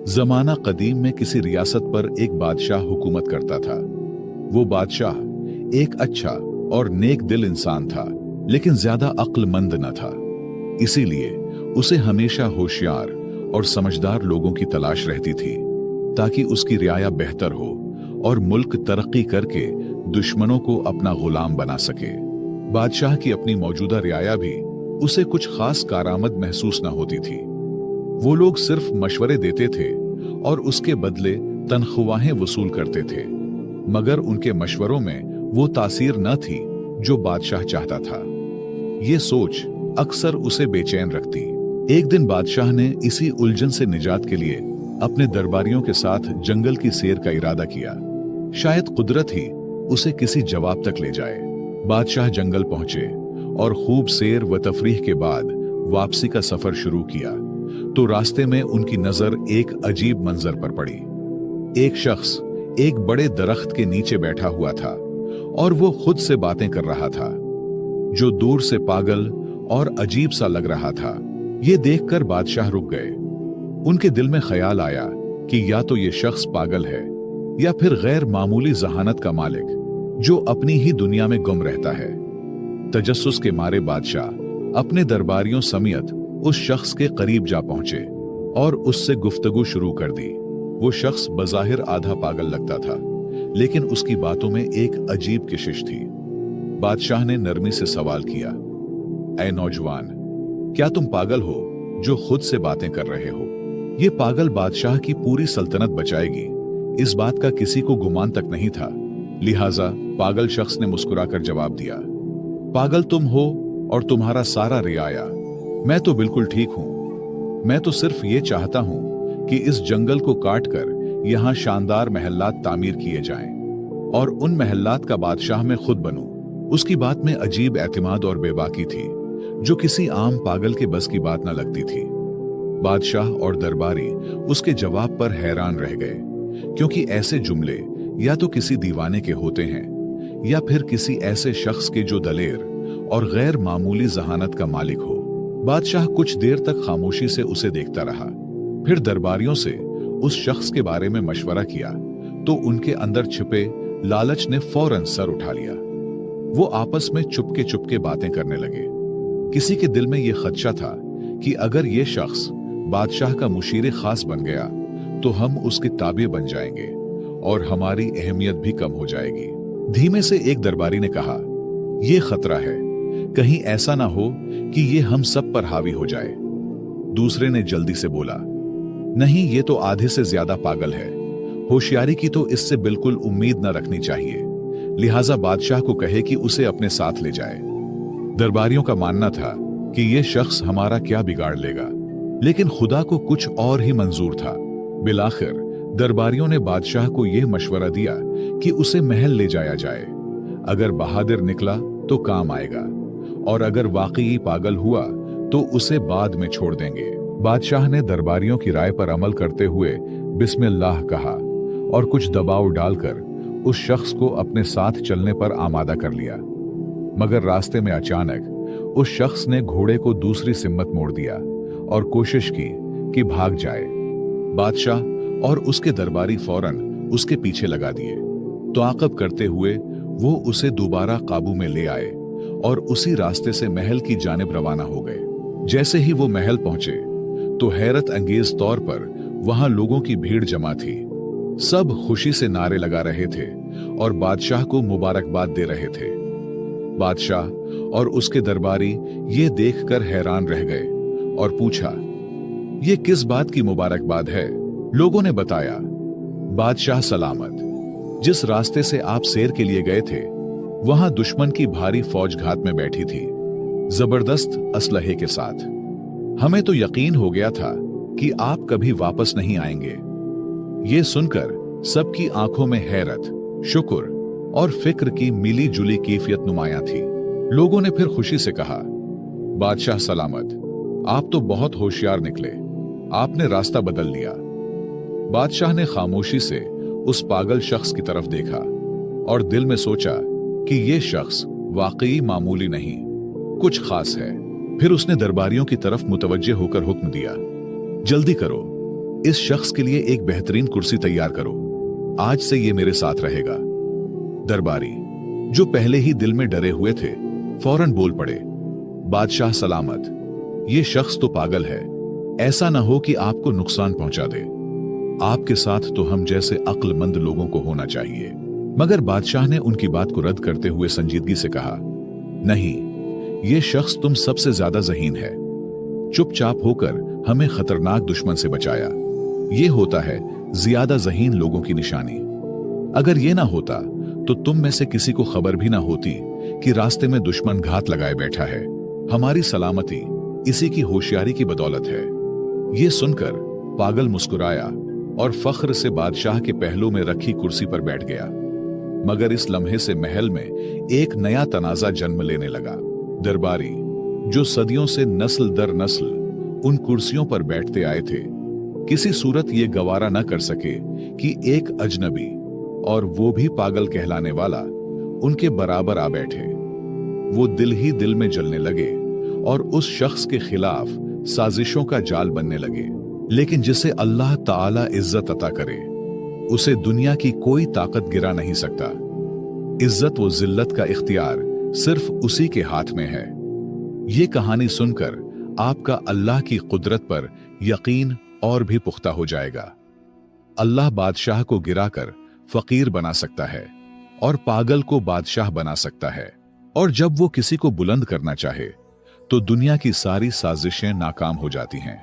जमाना कदीम में किसी रियासत पर एक बादशाह हुकूमत करता था। वो बादशाह एक अच्छा और नेक दिल इंसान था, लेकिन ज्यादा अक्लमंद न था। इसीलिए उसे हमेशा होशियार और समझदार लोगों की तलाश रहती थी, ताकि उसकी रियाया बेहतर हो और मुल्क तरक्की करके दुश्मनों को अपना गुलाम बना सके। बादशाह की अपनी मौजूदा रियाया भी उसे कुछ खास कारामद महसूस न होती थी। वो लोग सिर्फ मशवरे देते थे और उसके बदले तनख्वाहें वसूल करते थे, मगर उनके मशवरों में वो तासीर न थी जो बादशाह चाहता था। ये सोच अक्सर उसे बेचैन रखती। एक दिन बादशाह ने इसी उलझन से निजात के लिए अपने दरबारियों के साथ जंगल की सैर का इरादा किया। शायद कुदरत ही उसे किसी जवाब तक ले जाए। बादशाह जंगल पहुंचे और खूब सैर व तफरीह के बाद वापसी का सफर शुरू किया तो रास्ते में उनकी नजर एक अजीब मंजर पर पड़ी। एक शख्स एक बड़े दरख्त के नीचे बैठा हुआ था और वो खुद से बातें कर रहा था, जो दूर से पागल और अजीब सा लग रहा था। ये देखकर बादशाह रुक गए। उनके दिल में ख्याल आया कि या तो ये शख्स पागल है या फिर गैर मामूली जहानत का मालिक, जो अपनी ही दुनिया में गुम रहता है। तजस्सुस के मारे बादशाह अपने दरबारियों समेत उस शख्स के करीब जा पहुंचे और उससे गुफ्तगू शुरू कर दी। वो शख्स बज़ाहिर आधा पागल लगता था, लेकिन उसकी बातों में एक अजीब कशिश थी। बादशाह ने नरमी से सवाल किया, ऐ नौजवान, क्या तुम पागल हो जो खुद से बातें कर रहे हो? ये पागल बादशाह की पूरी सल्तनत बचाएगी, इस बात का किसी को गुमान तक नहीं था। लिहाजा पागल शख्स ने मुस्कुराकर जवाब दिया, पागल तुम हो और तुम्हारा सारा रियाया। मैं तो बिल्कुल ठीक हूं। मैं तो सिर्फ ये चाहता हूं कि इस जंगल को काटकर यहां शानदार महल्लात तामीर किए जाएं और उन महल्लात का बादशाह मैं खुद बनूं। उसकी बात में अजीब एतमाद और बेबाकी थी, जो किसी आम पागल के बस की बात न लगती थी। बादशाह और दरबारी उसके जवाब पर हैरान रह गए, क्योंकि ऐसे जुमले या तो किसी दीवाने के होते हैं या फिर किसी ऐसे शख्स के जो दलेर और गैर मामूली जहानत का मालिक हो। बादशाह कुछ देर तक खामोशी से उसे देखता रहा, फिर दरबारियों से उस शख्स के बारे में मशवरा किया तो उनके अंदर छिपे लालच ने फौरन सर उठा लिया। वो आपस में चुपके चुपके बातें करने लगे। किसी के दिल में यह खदशा था कि अगर ये शख्स बादशाह का मुशीर खास बन गया तो हम उसके ताबे बन जाएंगे और हमारी अहमियत भी कम हो जाएगी। धीमे से एक दरबारी ने कहा, यह खतरा है, कहीं ऐसा ना हो कि ये हम सब पर हावी हो जाए। दूसरे ने जल्दी से बोला, नहीं, ये तो आधे से ज्यादा पागल है। होशियारी की तो इससे बिल्कुल उम्मीद न रखनी चाहिए। लिहाजा बादशाह को कहे कि उसे अपने साथ ले जाए। दरबारियों का मानना था कि यह शख्स हमारा क्या बिगाड़ लेगा, लेकिन खुदा को कुछ और ही मंजूर था। बिलाखिर दरबारियों ने बादशाह को यह मशवरा दिया कि उसे महल ले जाया जाए। अगर बहादुर निकला तो काम आएगा, और अगर वाकई पागल हुआ तो उसे बाद में छोड़ देंगे। बादशाह ने दरबारियों की राय पर अमल करते हुए बिस्मिल्लाह कहा और कुछ दबाव डालकर उस शख्स को अपने साथ चलने पर आमादा कर लिया। मगर रास्ते में अचानक उस शख्स ने घोड़े को दूसरी सिम्मत मोड़ दिया और कोशिश की कि भाग जाए। बादशाह और उसके दरबारी फौरन उसके पीछे लगा दिए। ताक़ब करते हुए वो उसे दोबारा काबू में ले आए और उसी रास्ते से महल की जानिब रवाना हो गए। जैसे ही वो महल पहुंचे तो हैरत अंगेज तौर पर वहां लोगों की भीड़ जमा थी। सब खुशी से नारे लगा रहे थे और बादशाह को मुबारकबाद दे रहे थे। बादशाह और उसके दरबारी ये देखकर हैरान रह गए और पूछा, ये किस बात की मुबारकबाद है? लोगों ने बताया, बादशाह सलामत, जिस रास्ते से आप सैर के लिए गए थे वहां दुश्मन की भारी फौज घात में बैठी थी, जबरदस्त असलहे के साथ। हमें तो यकीन हो गया था कि आप कभी वापस नहीं आएंगे। ये सुनकर सबकी आंखों में हैरत, शुक्र और फिक्र की मिली जुली कैफियत नुमाया थी। लोगों ने फिर खुशी से कहा, बादशाह सलामत, आप तो बहुत होशियार निकले, आपने रास्ता बदल लिया। बादशाह ने खामोशी से उस पागल शख्स की तरफ देखा और दिल में सोचा कि यह शख्स वाकई मामूली नहीं, कुछ खास है। फिर उसने दरबारियों की तरफ मुतवज्जे होकर हुक्म दिया, जल्दी करो, इस शख्स के लिए एक बेहतरीन कुर्सी तैयार करो, आज से ये मेरे साथ रहेगा। दरबारी, जो पहले ही दिल में डरे हुए थे, फौरन बोल पड़े, बादशाह सलामत, ये शख्स तो पागल है, ऐसा ना हो कि आपको नुकसान पहुंचा दे। आपके साथ तो हम जैसे अक्लमंद लोगों को होना चाहिए। मगर बादशाह ने उनकी बात को रद्द करते हुए संजीदगी से कहा, नहीं, ये शख्स तुम सबसे ज्यादा ज़हीन है। चुपचाप होकर हमें खतरनाक दुश्मन से बचाया। ये होता है ज्यादा ज़हीन लोगों की निशानी। अगर ये ना होता तो तुम में से किसी को खबर भी ना होती कि रास्ते में दुश्मन घात लगाए बैठा है। हमारी सलामती इसी की होशियारी की बदौलत है। ये सुनकर पागल मुस्कुराया और फख्र से बादशाह के पहलू में रखी कुर्सी पर बैठ गया। मगर इस लम्हे से महल में एक नया तनाजा जन्म लेने लगा। दरबारी, जो सदियों से नस्ल दर नस्ल उन कुर्सियों पर बैठते आए थे, किसी सूरत ये गवारा न कर सके कि एक अजनबी, और वो भी पागल कहलाने वाला, उनके बराबर आ बैठे। वो दिल ही दिल में जलने लगे और उस शख्स के खिलाफ साजिशों का जाल बनने लगे। लेकिन जिसे अल्लाह ताला इज्जत अता करे, उसे दुनिया की कोई ताकत गिरा नहीं सकता। इज्जत व जिल्लत का इख्तियार सिर्फ उसी के हाथ में है। ये कहानी सुनकर आपका अल्लाह की कुदरत पर यकीन और भी पुख्ता हो जाएगा। अल्लाह बादशाह को गिराकर फकीर बना सकता है और पागल को बादशाह बना सकता है। और जब वो किसी को बुलंद करना चाहे तो दुनिया की सारी साजिशें नाकाम हो जाती हैं।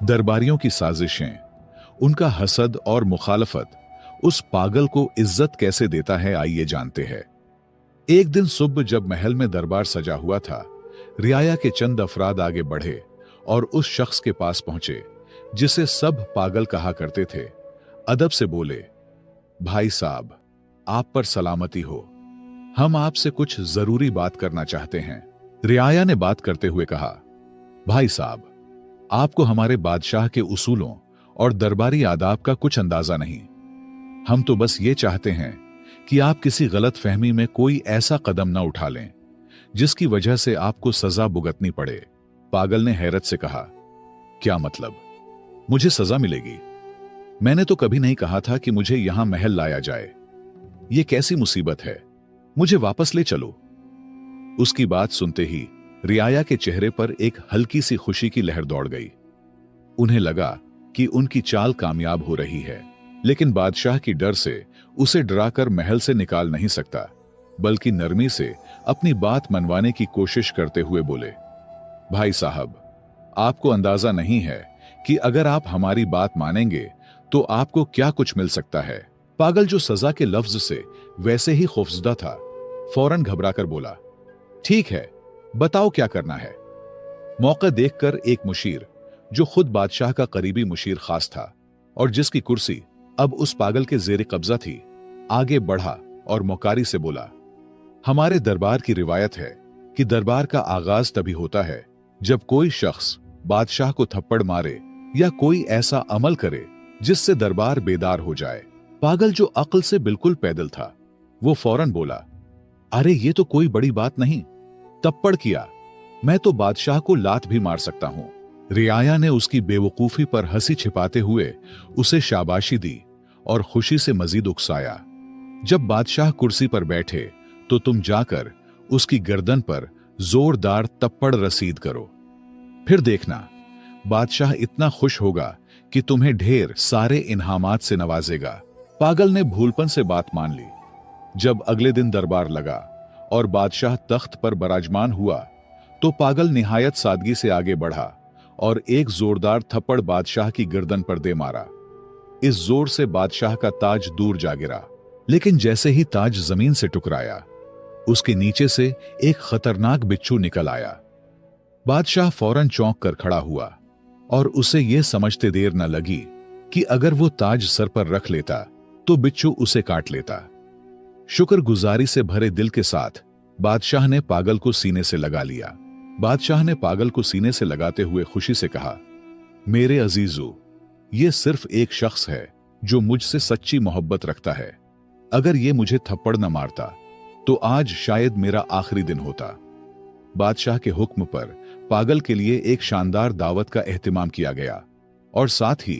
दरबारियों की साजिशें, उनका हसद और मुखालफत उस पागल को इज्जत कैसे देता है, आइए जानते हैं। एक दिन सुबह जब महल में दरबार सजा हुआ था, रियाया के चंद अफराद आगे बढ़े और उस शख्स के पास पहुंचे जिसे सब पागल कहा करते थे। अदब से बोले, भाई साहब, आप पर सलामती हो, हम आपसे कुछ जरूरी बात करना चाहते हैं। रियाया ने बात करते हुए कहा, भाई साहब, आपको हमारे बादशाह के उसूलों और दरबारी आदाब का कुछ अंदाजा नहीं। हम तो बस ये चाहते हैं कि आप किसी गलत फहमी में कोई ऐसा कदम न उठा लें जिसकी वजह से आपको सजा भुगतनी पड़े। पागल ने हैरत से कहा, क्या मतलब, मुझे सजा मिलेगी? मैंने तो कभी नहीं कहा था कि मुझे यहां महल लाया जाए। ये कैसी मुसीबत है, मुझे वापस ले चलो। उसकी बात सुनते ही रियाया के चेहरे पर एक हल्की सी खुशी की लहर दौड़ गई। उन्हें लगा कि उनकी चाल कामयाब हो रही है, लेकिन बादशाह की डर से उसे डराकर महल से निकाल नहीं सकता, बल्कि नरमी से अपनी बात मनवाने की कोशिश करते हुए बोले, भाई साहब, आपको अंदाजा नहीं है कि अगर आप हमारी बात मानेंगे तो आपको क्या कुछ मिल सकता है। पागल, जो सजा के लफ्ज से वैसे ही खौफजदा था, फौरन घबराकर बोला, ठीक है, बताओ क्या करना है। मौका देखकर एक मुशीर, जो खुद बादशाह का करीबी मुशीर खास था और जिसकी कुर्सी अब उस पागल के जेर कब्जा थी, आगे बढ़ा और मौकारी से बोला, हमारे दरबार की रिवायत है कि दरबार का आगाज तभी होता है जब कोई शख्स बादशाह को थप्पड़ मारे या कोई ऐसा अमल करे जिससे दरबार बेदार हो जाए। पागल, जो अक्ल से बिल्कुल पैदल था, वो फौरन बोला, अरे ये तो कोई बड़ी बात नहीं, थप्पड़ किया, मैं तो बादशाह को लात भी मार सकता हूं। रियाया ने उसकी बेवकूफी पर हंसी छिपाते हुए उसे शाबाशी दी और खुशी से मजीद उकसाया। जब बादशाह कुर्सी पर बैठे तो तुम जाकर उसकी गर्दन पर जोरदार थप्पड़ रसीद करो, फिर देखना बादशाह इतना खुश होगा कि तुम्हें ढेर सारे इनामात से नवाजेगा। पागल ने भूलपन से बात मान ली। जब अगले दिन दरबार लगा और बादशाह तख्त पर बराजमान हुआ तो पागल निहायत सादगी से आगे बढ़ा और एक जोरदार थप्पड़ बादशाह की गर्दन पर दे मारा। इस जोर से बादशाह का ताज दूर जा गिरा, लेकिन जैसे ही ताज जमीन से टकराया, उसके नीचे से एक खतरनाक बिच्छू निकल आया। बादशाह फौरन चौंक कर खड़ा हुआ और उसे यह समझते देर न लगी कि अगर वो ताज सर पर रख लेता तो बिच्छू उसे काट लेता। शुक्रगुजारी से भरे दिल के साथ बादशाह ने पागल को सीने से लगा लिया। बादशाह ने पागल को सीने से लगाते हुए खुशी से कहा, मेरे अजीजों, ये सिर्फ एक शख्स है जो मुझसे सच्ची मोहब्बत रखता है। अगर ये मुझे थप्पड़ न मारता तो आज शायद मेरा आखिरी दिन होता। बादशाह के हुक्म पर पागल के लिए एक शानदार दावत का एहतिमाम किया गया और साथ ही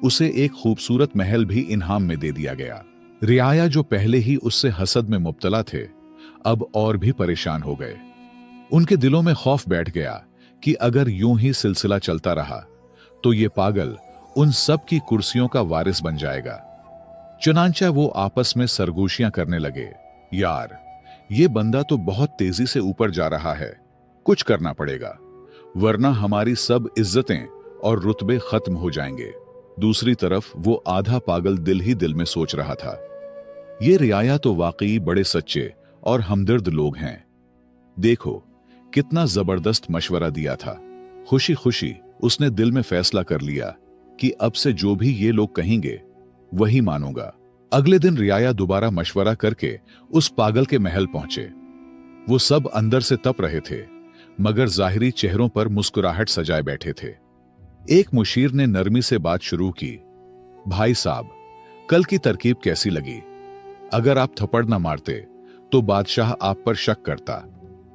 उसे एक खूबसूरत महल भी इनाम में दे दिया गया। रियाया, जो पहले ही उससे हसद में मुब्तला थे, अब और भी परेशान हो गए। उनके दिलों में खौफ बैठ गया कि अगर यूं ही सिलसिला चलता रहा तो ये पागल उन सब की कुर्सियों का वारिस बन जाएगा। चुनांचा वो आपस में सरगोशियां करने लगे, यार ये बंदा तो बहुत तेजी से ऊपर जा रहा है, कुछ करना पड़ेगा, वरना हमारी सब इज्जतें और रुतबे खत्म हो जाएंगे। दूसरी तरफ वो आधा पागल दिल ही दिल में सोच रहा था, ये रियाया तो वाकई बड़े सच्चे और हमदर्द लोग हैं। देखो कितना जबरदस्त मशवरा दिया था। खुशी खुशी उसने दिल में फैसला कर लिया कि अब से जो भी ये लोग कहेंगे वही मानूंगा। अगले दिन रियाया दोबारा मशवरा करके उस पागल के महल पहुंचे। वो सब अंदर से तप रहे थे, मगर जाहिरी चेहरों पर मुस्कुराहट सजाए बैठे थे। एक मुशीर ने नरमी से बात शुरू की, भाई साहब, कल की तरकीब कैसी लगी? अगर आप थप्पड़ न मारते तो बादशाह आप पर शक करता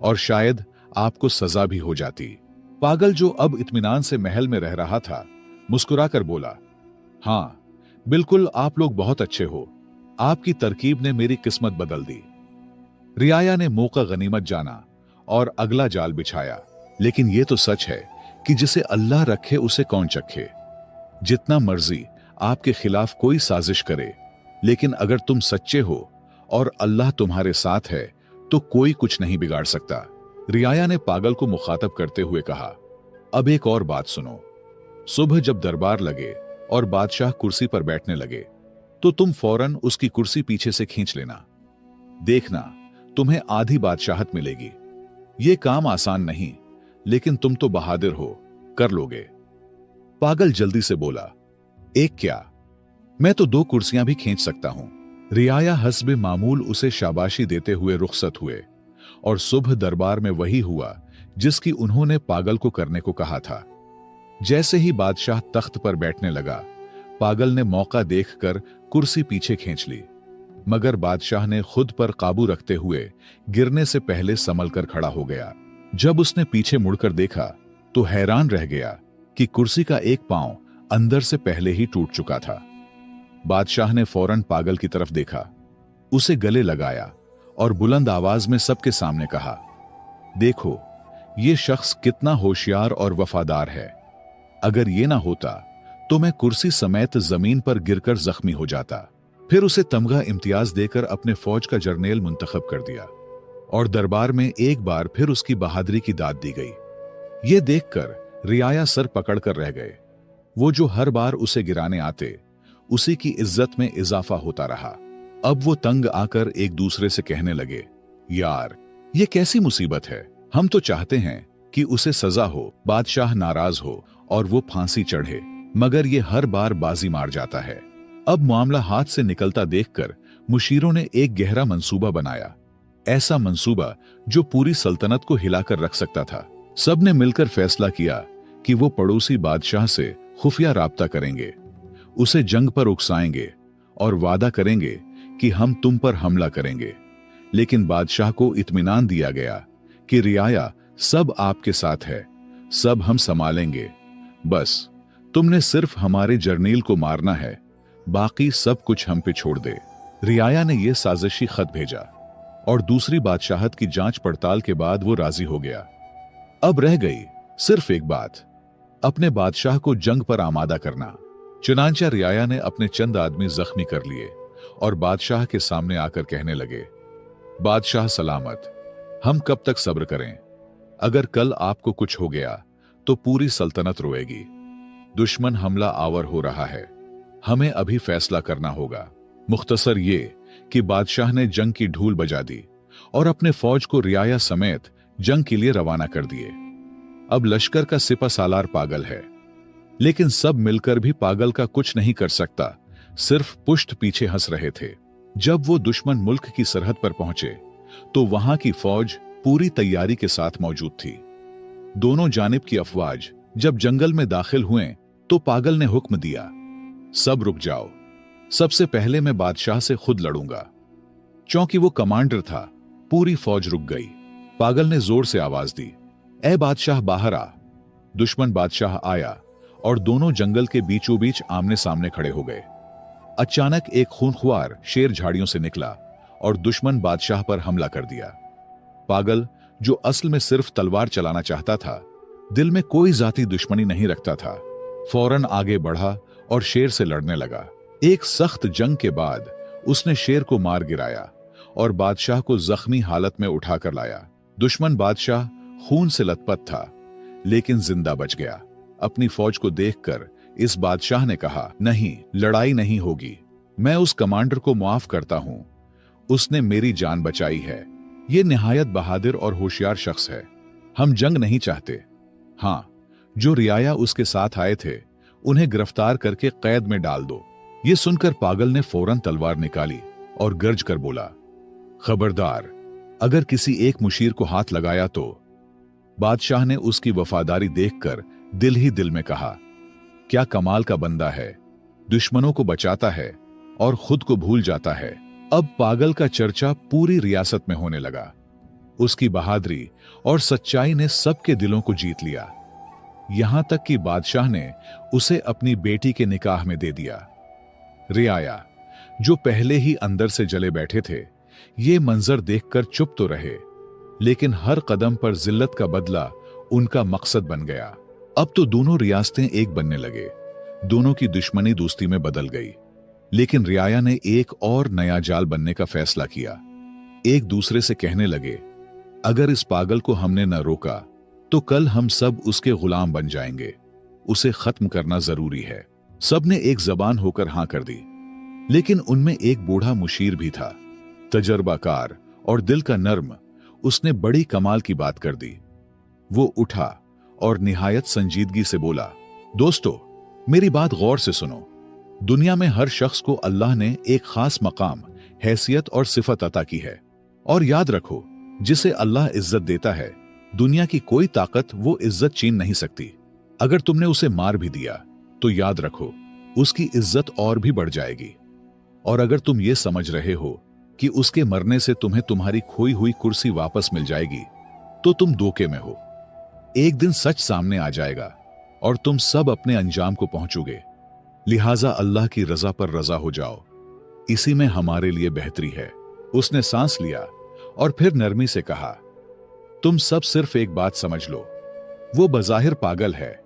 और शायद आपको सजा भी हो जाती। पागल, जो अब इत्मीनान से महल में रह रहा था, मुस्कुराकर बोला, हाँ बिल्कुल, आप लोग बहुत अच्छे हो, आपकी तरकीब ने मेरी किस्मत बदल दी। रियाया ने मौका गनीमत जाना और अगला जाल बिछाया। लेकिन यह तो सच है कि जिसे अल्लाह रखे उसे कौन चखे। जितना मर्जी आपके खिलाफ कोई साजिश करे, लेकिन अगर तुम सच्चे हो और अल्लाह तुम्हारे साथ है तो कोई कुछ नहीं बिगाड़ सकता। रियाया ने पागल को मुखातब करते हुए कहा, अब एक और बात सुनो। सुबह जब दरबार लगे और बादशाह कुर्सी पर बैठने लगे तो तुम फौरन उसकी कुर्सी पीछे से खींच लेना। देखना, तुम्हें आधी बादशाहत मिलेगी। यह काम आसान नहीं, लेकिन तुम तो बहादुर हो, कर लोगे। पागल जल्दी से बोला, एक क्या, मैं तो 2 कुर्सियां भी खींच सकता हूं। रियाया हस्बे मामूल उसे शाबाशी देते हुए रुखसत हुए और सुबह दरबार में वही हुआ जिसकी उन्होंने पागल को करने को कहा था। जैसे ही बादशाह तख्त पर बैठने लगा, पागल ने मौका देखकर कुर्सी पीछे खींच ली, मगर बादशाह ने खुद पर काबू रखते हुए गिरने से पहले संभल कर खड़ा हो गया। जब उसने पीछे मुड़कर देखा तो हैरान रह गया कि कुर्सी का एक पांव अंदर से पहले ही टूट चुका था। बादशाह ने फौरन पागल की तरफ देखा, उसे गले लगाया और बुलंद आवाज में सबके सामने कहा, देखो ये शख्स कितना होशियार और वफादार है। अगर ये ना होता तो मैं कुर्सी समेत जमीन पर गिरकर जख्मी हो जाता। फिर उसे तमगा इम्तियाज देकर अपने फौज का जर्नेल मुंतखब कर दिया और दरबार में एक बार फिर उसकी बहादुरी की दाद दी गई। ये देखकर रियाया सर पकड़कर रह गए। वो जो हर बार उसे गिराने आते, उसी की इज्जत में इजाफा होता रहा। अब वो तंग आकर एक दूसरे से कहने लगे, यार ये कैसी मुसीबत है। हम तो चाहते हैं कि उसे सजा हो, बादशाह नाराज हो और वो फांसी चढ़े, मगर ये हर बार बाजी मार जाता है। अब मामला हाथ से निकलता देखकर मुशीरों ने एक गहरा मंसूबा बनाया, ऐसा मंसूबा जो पूरी सल्तनत को हिलाकर रख सकता था। सबने मिलकर फैसला किया कि वो पड़ोसी बादशाह से खुफिया राब्ता करेंगे, उसे जंग पर उकसाएंगे और वादा करेंगे कि हम तुम पर हमला करेंगे। लेकिन बादशाह को इत्मीनान दिया गया कि रियाया सब आपके साथ है, सब हम संभालेंगे, बस तुमने सिर्फ हमारे जर्नील को मारना है, बाकी सब कुछ हम पे छोड़ दे। रियाया ने यह साजिशी खत भेजा और दूसरी बादशाहत की जांच पड़ताल के बाद वो राजी हो गया। अब रह गई सिर्फ एक बात, अपने बादशाह को जंग पर आमादा करना। चुनांचा रियाया ने अपने चंद आदमी जख्मी कर लिए और बादशाह के सामने आकर कहने लगे, बादशाह सलामत, हम कब तक सब्र करें? अगर कल आपको कुछ हो गया तो पूरी सल्तनत रोएगी। दुश्मन हमला आवर हो रहा है, हमें अभी फैसला करना होगा। मुख्तसर ये कि बादशाह ने जंग की ढूल बजा दी और अपने फौज को रियाया समेत जंग के लिए रवाना कर दिए। अब लश्कर का सिपा सालार पागल है, लेकिन सब मिलकर भी पागल का कुछ नहीं कर सकता, सिर्फ पुष्ट पीछे हंस रहे थे। जब वो दुश्मन मुल्क की सरहद पर पहुंचे तो वहां की फौज पूरी तैयारी के साथ मौजूद थी। दोनों जानिब की अफवाज जब जंगल में दाखिल हुए तो पागल ने हुक्म दिया, सब रुक जाओ, सबसे पहले मैं बादशाह से खुद लड़ूंगा। चूंकि वो कमांडर था, पूरी फौज रुक गई। पागल ने जोर से आवाज दी, ए बादशाह बाहर आ। दुश्मन बादशाह आया और दोनों जंगल के बीचों बीच आमने सामने खड़े हो गए। अचानक एक खूंखार शेर झाड़ियों से निकला और दुश्मन बादशाह पर हमला कर दिया। पागल, जो असल में सिर्फ तलवार चलाना चाहता था, दिल में कोई जाती दुश्मनी नहीं रखता था, फौरन आगे बढ़ा और शेर से लड़ने लगा। एक सख्त जंग के बाद उसने शेर को मार गिराया और बादशाह को जख्मी हालत में उठाकर लाया। दुश्मन बादशाह खून से लथपथ था, लेकिन जिंदा बच गया। अपनी फौज को देखकर इस बादशाह ने कहा, नहीं, लड़ाई नहीं होगी। मैं उस कमांडर को माफ करता हूं, उसने मेरी जान बचाई है। यह निहायत बहादुर और होशियार शख्स है। हम जंग नहीं चाहते। हाँ, जो रियाया उसके साथ आए थे उन्हें गिरफ्तार करके कैद में डाल दो। यह सुनकर पागल ने फौरन तलवार निकाली और गर्ज कर बोला, खबरदार, अगर किसी एक मुशीर को हाथ लगाया तो। बादशाह ने उसकी वफादारी देखकर दिल ही दिल में कहा, क्या कमाल का बंदा है, दुश्मनों को बचाता है और खुद को भूल जाता है। अब पागल का चर्चा पूरी रियासत में होने लगा। उसकी बहादुरी और सच्चाई ने सबके दिलों को जीत लिया। यहां तक कि बादशाह ने उसे अपनी बेटी के निकाह में दे दिया। रियाया, जो पहले ही अंदर से जले बैठे थे, ये मंजर देखकर चुप तो रहे, लेकिन हर कदम पर जिल्लत का बदला उनका मकसद बन गया। अब तो दोनों रियासतें एक बनने लगे। दोनों की दुश्मनी दोस्ती में बदल गई। लेकिन रियाया ने एक और नया जाल बनने का फैसला किया। एक दूसरे से कहने लगे, अगर इस पागल को हमने न रोका तो कल हम सब उसके गुलाम बन जाएंगे। उसे खत्म करना जरूरी है। सब ने एक जबान होकर हां कर दी। लेकिन उनमें एक बूढ़ा मुशीर भी था, तजर्बाकार और दिल का नर्म। उसने बड़ी कमाल की बात कर दी। वो उठा और निहायत संजीदगी से बोला, दोस्तों, मेरी बात गौर से सुनो। दुनिया में हर शख्स को अल्लाह ने एक खास मकाम, हैसियत और सिफत अता की है। और याद रखो, जिसे अल्लाह इज्जत देता है, दुनिया की कोई ताकत वो इज्जत छीन नहीं सकती। अगर तुमने उसे मार भी दिया तो याद रखो, उसकी इज्जत और भी बढ़ जाएगी। और अगर तुम ये समझ रहे हो कि उसके मरने से तुम्हें तुम्हारी खोई हुई कुर्सी वापस मिल जाएगी, तो तुम धोखे में हो। एक दिन सच सामने आ जाएगा और तुम सब अपने अंजाम को पहुंचोगे। लिहाजा अल्लाह की रजा पर रजा हो जाओ, इसी में हमारे लिए बेहतरी है। उसने सांस लिया और फिर नरमी से कहा, तुम सब सिर्फ एक बात समझ लो, वो बज़ाहिर पागल है,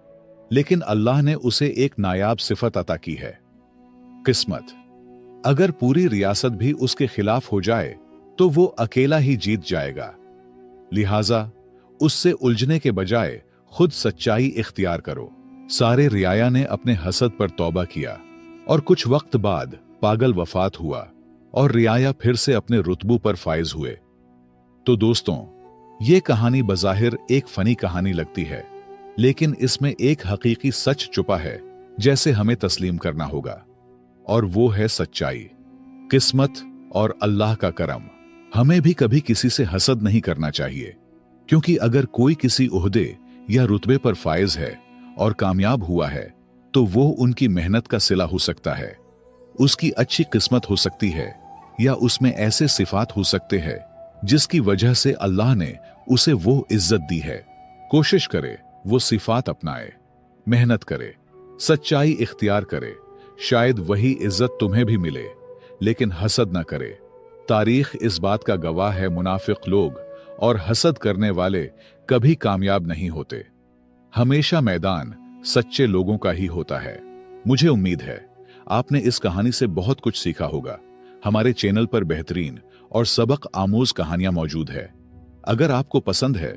लेकिन अल्लाह ने उसे एक नायाब सिफत अता की है, किस्मत। अगर पूरी रियासत भी उसके खिलाफ हो जाए तो वो अकेला ही जीत जाएगा। लिहाजा उससे उलझने के बजाय खुद सच्चाई इख्तियार करो। सारे रियाया ने अपने हसद पर तौबा किया और कुछ वक्त बाद पागल वफात हुआ और रियाया फिर से अपने रुतबों पर फायज हुए। तो दोस्तों, ये कहानी बज़ाहिर एक फनी कहानी लगती है, लेकिन इसमें एक हकीकी सच छुपा है जैसे हमें तस्लीम करना होगा, और वो है सच्चाई, किस्मत और अल्लाह का करम। हमें भी कभी किसी से हसद नहीं करना चाहिए, क्योंकि अगर कोई किसी ओहदे या रुतबे पर फायज है और कामयाब हुआ है तो वो उनकी मेहनत का सिला हो सकता है, उसकी अच्छी किस्मत हो सकती है, या उसमें ऐसे सिफात हो सकते हैं जिसकी वजह से अल्लाह ने उसे वो इज्जत दी है। कोशिश करे वो सिफात अपनाए, मेहनत करे, सच्चाई इख्तियार करे, शायद वही इज्जत तुम्हें भी मिले। लेकिन हसद न करे। तारीख इस बात का गवाह है, मुनाफिक लोग और हसद करने वाले कभी कामयाब नहीं होते। हमेशा मैदान सच्चे लोगों का ही होता है। मुझे उम्मीद है आपने इस कहानी से बहुत कुछ सीखा होगा। हमारे चैनल पर बेहतरीन और सबक आमूज कहानियां मौजूद है। अगर आपको पसंद है